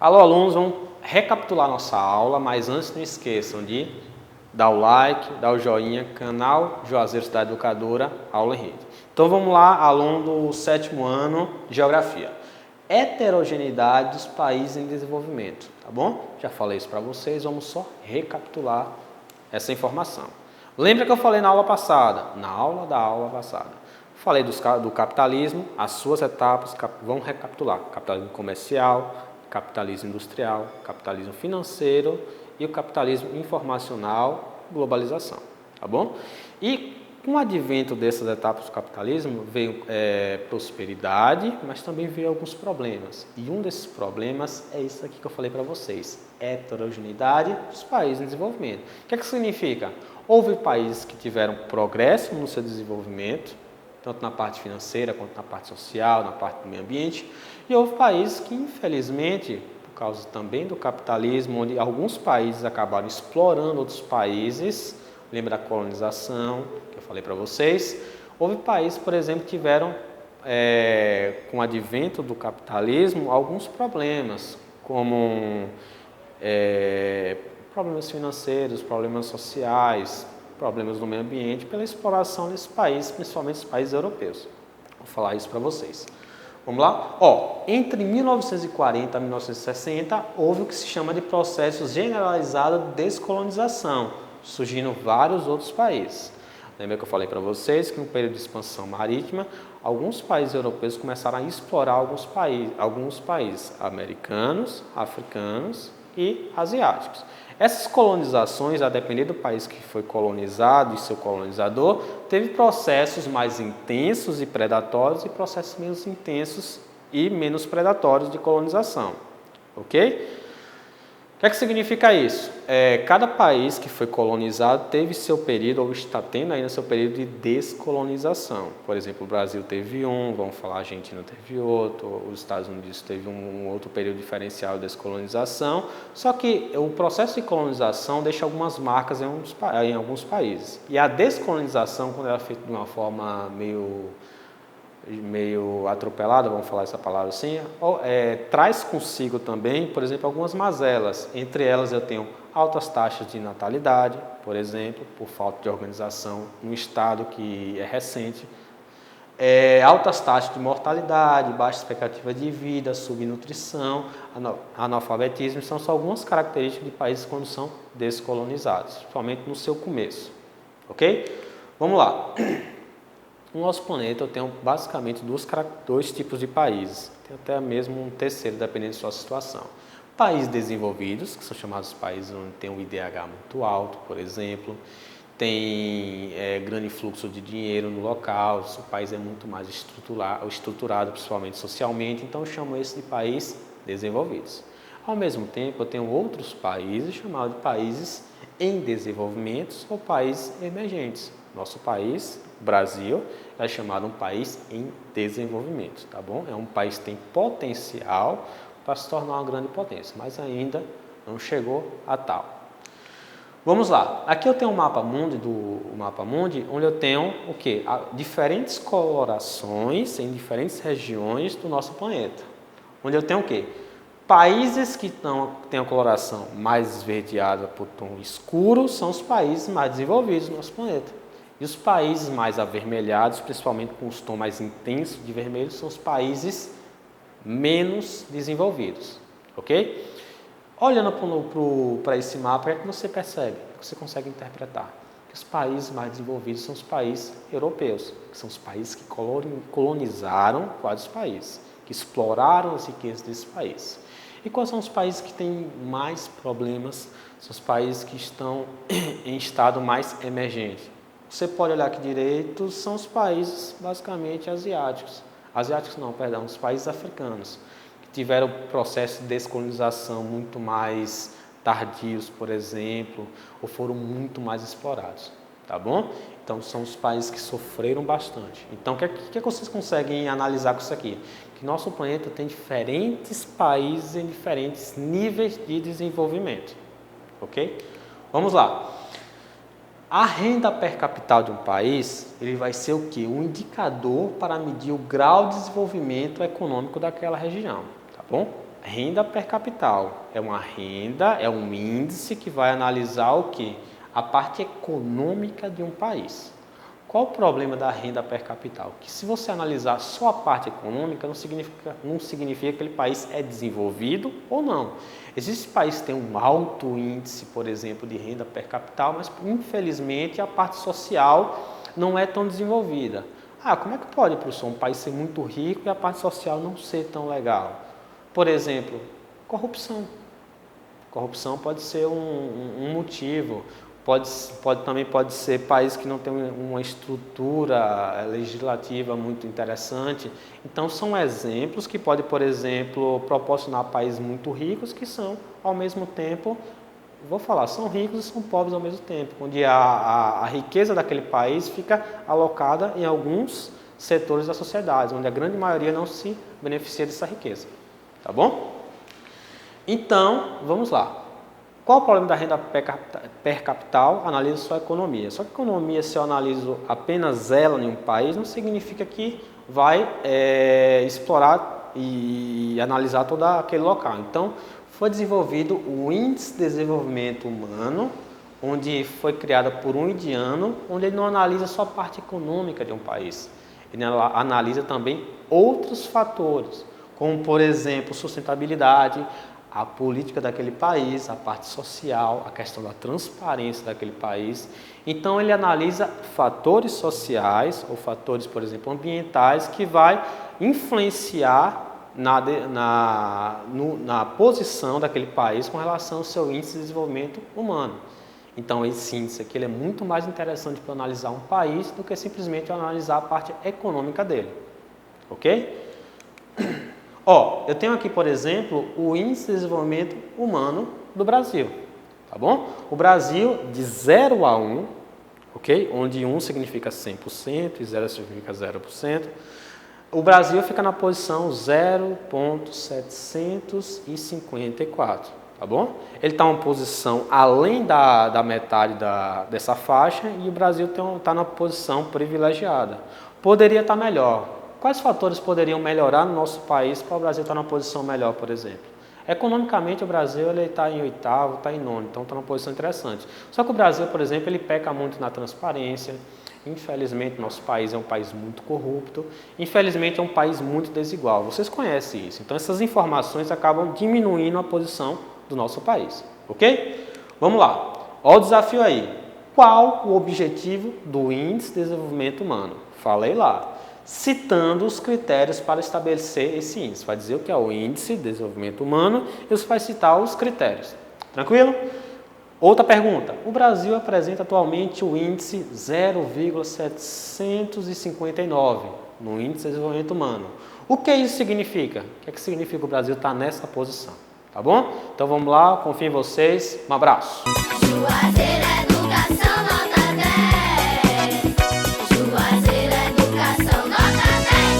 Alô, alunos, vamos recapitular nossa aula, mas antes não esqueçam de dar o like, dar o joinha, canal Juazeiro Cidade Educadora, aula em rede. Então vamos lá, aluno do 7º ano, Geografia. Heterogeneidade dos países em desenvolvimento, tá bom? Já falei isso para vocês, vamos só recapitular essa informação. Lembra que eu falei na aula passada? Na aula da aula passada. Falei do capitalismo, as suas etapas, vamos recapitular. Capitalismo comercial, capitalismo industrial, capitalismo financeiro e o capitalismo informacional, globalização, tá bom? E com o advento dessas etapas do capitalismo veio prosperidade, mas também veio alguns problemas. E um desses problemas é isso aqui que eu falei para vocês, heterogeneidade dos países em desenvolvimento. O que é que significa? Houve países que tiveram progresso no seu desenvolvimento, tanto na parte financeira quanto na parte social, na parte do meio ambiente, e houve países que, infelizmente, por causa também do capitalismo, onde alguns países acabaram explorando outros países, lembra da colonização, que eu falei para vocês, houve países, por exemplo, que tiveram, com o advento do capitalismo, alguns problemas, como problemas financeiros, problemas sociais, problemas no meio ambiente, pela exploração desses países, principalmente os países europeus. Vou falar isso para vocês. Vamos lá? Entre 1940 e 1960, houve o que se chama de processo generalizado de descolonização, surgindo vários outros países. Lembra que eu falei para vocês que no período de expansão marítima, alguns países europeus começaram a explorar alguns países americanos, africanos e asiáticos. Essas colonizações, a depender do país que foi colonizado e seu colonizador, teve processos mais intensos e predatórios e processos menos intensos e menos predatórios de colonização. Ok? O que é que significa isso? Cada país que foi colonizado teve seu período, ou está tendo ainda seu período de descolonização. Por exemplo, o Brasil teve vamos falar, a Argentina teve outro, os Estados Unidos teve um outro período diferencial de descolonização. Só que o processo de colonização deixa algumas marcas em alguns países. E a descolonização, quando ela é feita de uma forma meio atropelada, vamos falar essa palavra assim, traz consigo também, por exemplo, algumas mazelas. Entre elas eu tenho altas taxas de natalidade, por exemplo, por falta de organização no estado que é recente, altas taxas de mortalidade, baixa expectativa de vida, subnutrição, analfabetismo, são só algumas características de países quando são descolonizados, principalmente no seu começo. Ok? Vamos lá. No nosso planeta eu tenho basicamente dois tipos de países, tem até mesmo um terceiro, dependendo de sua situação. Países desenvolvidos, que são chamados países onde tem um IDH muito alto, por exemplo, tem grande fluxo de dinheiro no local, o país é muito mais estruturado, principalmente socialmente, então eu chamo esse de países desenvolvidos. Ao mesmo tempo, eu tenho outros países chamados de países em desenvolvimento ou países emergentes. Nosso país, Brasil, é chamado um país em desenvolvimento, tá bom? É um país que tem potencial para se tornar uma grande potência, mas ainda não chegou a tal. Vamos lá. Aqui eu tenho um mapa mundi, onde eu tenho o quê? Diferentes colorações em diferentes regiões do nosso planeta. Onde eu tenho o quê? Países que têm a coloração mais esverdeada por tom escuro são os países mais desenvolvidos do nosso planeta. E os países mais avermelhados, principalmente com os tons mais intensos de vermelho, são os países menos desenvolvidos. Ok? Olhando para esse mapa, o que você percebe? O que você consegue interpretar? Que os países mais desenvolvidos são os países europeus, que são os países que colonizaram vários países, que exploraram as riquezas desses países. E quais são os países que têm mais problemas? São os países que estão em estado mais emergente. Você pode olhar aqui direito, são os países basicamente asiáticos. Os países africanos, que tiveram processo de descolonização muito mais tardios, por exemplo, ou foram muito mais explorados, tá bom? Então, são os países que sofreram bastante. Então, o que vocês conseguem analisar com isso aqui? Que nosso planeta tem diferentes países em diferentes níveis de desenvolvimento, ok? Vamos lá. A renda per capita de um país, ele vai ser o quê? Um indicador para medir o grau de desenvolvimento econômico daquela região, tá bom? Renda per capital. É uma renda, é um índice que vai analisar o quê? A parte econômica de um país. Qual o problema da renda per capital? Que se você analisar só a parte econômica, não significa que aquele país é desenvolvido ou não. Existem países que têm um alto índice, por exemplo, de renda per capital, mas infelizmente a parte social não é tão desenvolvida. Como é que pode, professor, um país ser muito rico e a parte social não ser tão legal? Por exemplo, corrupção. Corrupção pode ser um motivo. Também pode ser país que não tem uma estrutura legislativa muito interessante. Então, são exemplos que podem, por exemplo, proporcionar países muito ricos que são, ao mesmo tempo, são ricos e são pobres ao mesmo tempo, onde a riqueza daquele país fica alocada em alguns setores da sociedade, onde a grande maioria não se beneficia dessa riqueza. Tá bom? Então, vamos lá. Qual o problema da renda per capital? Analisa só a economia. Só que a economia, se eu analiso apenas ela em um país, não significa que vai explorar e analisar todo aquele local. Então, foi desenvolvido o Índice de Desenvolvimento Humano, onde foi criado por um indiano, onde ele não analisa só a parte econômica de um país. Ele analisa também outros fatores, como, por exemplo, sustentabilidade, a política daquele país, a parte social, a questão da transparência daquele país. Então, ele analisa fatores sociais ou fatores, por exemplo, ambientais, que vai influenciar na posição daquele país com relação ao seu índice de desenvolvimento humano. Então, esse índice aqui ele é muito mais interessante para analisar um país do que simplesmente analisar a parte econômica dele. Ok? Eu tenho aqui, por exemplo, o Índice de Desenvolvimento Humano do Brasil. Tá bom? O Brasil, de 0 a 1, ok? Onde 1 significa 100% e 0 significa 0%. O Brasil fica na posição 0,754, tá bom? Ele está uma posição além da metade dessa faixa e o Brasil está na posição privilegiada. Poderia estar melhor. Quais fatores poderiam melhorar no nosso país para o Brasil estar numa posição melhor, por exemplo? Economicamente, o Brasil está em 8º, está em 9º, então está numa posição interessante. Só que o Brasil, por exemplo, ele peca muito na transparência. Infelizmente, nosso país é um país muito corrupto. Infelizmente, é um país muito desigual. Vocês conhecem isso. Então, essas informações acabam diminuindo a posição do nosso país. Ok? Vamos lá. Olha o desafio aí. Qual o objetivo do Índice de Desenvolvimento Humano? Falei lá. Citando os critérios para estabelecer esse índice. Vai dizer o que é o Índice de Desenvolvimento Humano e você vai citar os critérios. Tranquilo? Outra pergunta. O Brasil apresenta atualmente o índice 0,759 no Índice de Desenvolvimento Humano. O que isso significa? O que significa o Brasil estar nessa posição? Tá bom? Então vamos lá, confio em vocês. Um abraço.